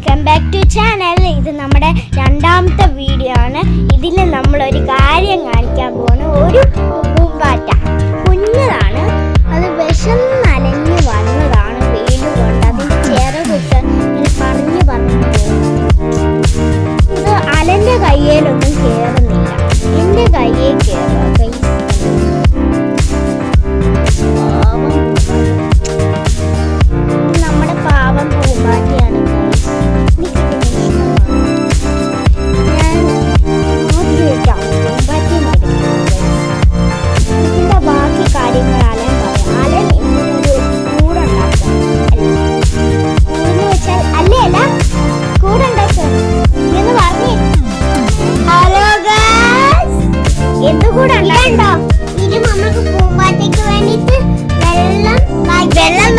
Welcome back to channel. ഇത് നമ്മുടെ രണ്ടാമത്തെ വീഡിയോ ആണ്. ഇതിൽ നമ്മളൊരു കാര്യം കാണിക്കാൻ പോകുന്നു. ഒരു പൂമ്പാറ്റ കുഞ്ഞതാണ്, അത് വിശന്നലഞ്ഞു വന്നതാണ്. വെയിൽ കൊണ്ട് അതിൻ്റെ ചിറകൊക്കെ ഇങ്ങനെ പറഞ്ഞു പോകുന്നു. ഇത് അലൻ്റെ കയ്യിലൊന്നും കയറുന്നില്ല, എൻ്റെ കയ്യിൽ കയറുക. നമ്മുടെ പാവം പൂമ്പാറ്റയാണ്. ഇതിന്റെ ബാക്കി കാര്യങ്ങൾ അലൻ പറയാം. അലൻ ഇങ്ങനൊരു കൂടുണ്ടാക്കാം. എന്ന് വെച്ചാൽ അല്ലേ അല്ല കൂടുണ്ടാക്കാം എന്ന് പറഞ്ഞേ. ഹലോ ഗൈസ്, എന്ത് കൂടുണ്ടോ? ഇത് നമുക്ക് പൂമ്പാറ്റയ്ക്ക് വേണ്ടിട്ട് വെള്ളം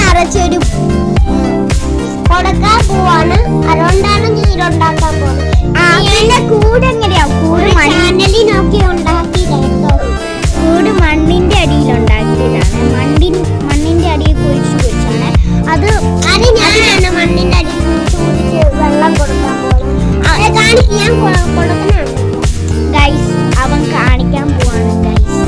നിറച്ചൊരു കൊടുക്കാൻ പോവാണ്. അതുകൊണ്ടാണ് നീരുണ്ടാക്കാൻ പോകുന്നത്. കൂട് എങ്ങനെയാ? ചാനലിൽ നോക്കി ഉണ്ടാക്കിയതായിരുന്നു. കൂട് മണ്ണിന്റെ അടിയിൽ ഉണ്ടാക്കിയതാണ്. മണ്ണിന്റെ അടിയിൽ കുഴിച്ചാണ് അത്. ഞാനാണ് മണ്ണിന്റെ അടിയിൽ കുഴിച്ച് വെള്ളം കൊടുക്കാൻ പോകുന്നത്. ഞാൻ കൊടുക്കുന്നതാണ് ഗൈസ്. അവൻ കാണിക്കാൻ പോവാണ് ഗൈസ്.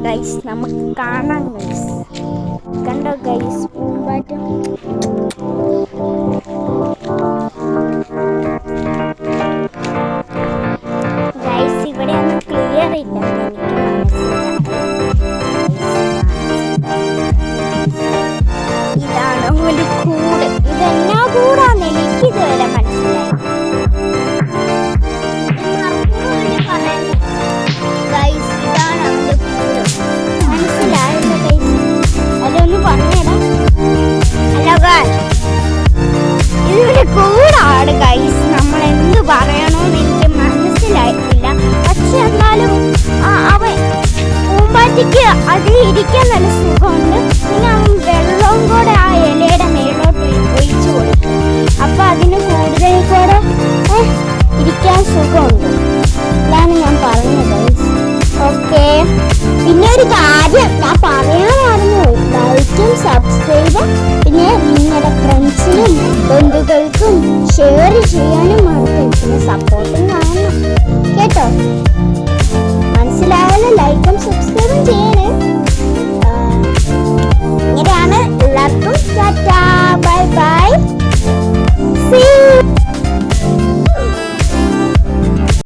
ഗൈസ് നമുക്ക് കാണാം ഗൈസ്. കണ്ടോ ഗൈസ് പൂമ്പാറ്റ? ഗൈസ് ഇവിടെ ഒന്നും ക്ലിയർ ഇല്ല, എനിക്ക് ഇതാണ് ഒരു കൂട്. ഇതെന്നാ കൂടാന്ന് എനിക്ക് ഇതുവരെ മനസ്സിലായി. ഗൈസ് ഇതാണ് അവന്റെ കൂട്. മനസ്സിലായല്ലോ ഗൈസ്? അതൊന്ന് പറഞ്ഞേടാ. ഹലോ ഗൈസ്, ഇതിവിടെ കൂടാണ് ഗൈസ്. നമ്മൾ എന്ത് പറയണമെന്ന് എനിക്ക് മനസ്സിലായിട്ടില്ല. പക്ഷെ എന്നാലും അവൻ പൂമ്പാറ്റയ്ക്ക് അതിൽ ഇരിക്കാൻ നല്ല സുഖമുണ്ട്. പിന്നെ അവൻ വെള്ളവും കൂടെ ആ ഇലയുടെ മേലോട്ട് ഒഴിച്ചു കൊടുക്കും. അപ്പൊ അതിന് കൂടുതൽ കൂടെ ഇരിക്കാൻ സുഖമുണ്ട്. ഇതാണ് ഞാൻ പറഞ്ഞത് ഗൈസ്. ഓക്കെ, പിന്നെ ഒരു കാര്യം ഞാൻ പറയാമായിരുന്നു. ലൈക്കും സബ്സ്ക്രൈബും പിന്നെ നിങ്ങളുടെ ഫ്രണ്ട്സിനും ബന്ധുക്കൾക്കും ഷെയർ ചെയ്യാനും മറക്കരുത്. സപ്പോർട്ട്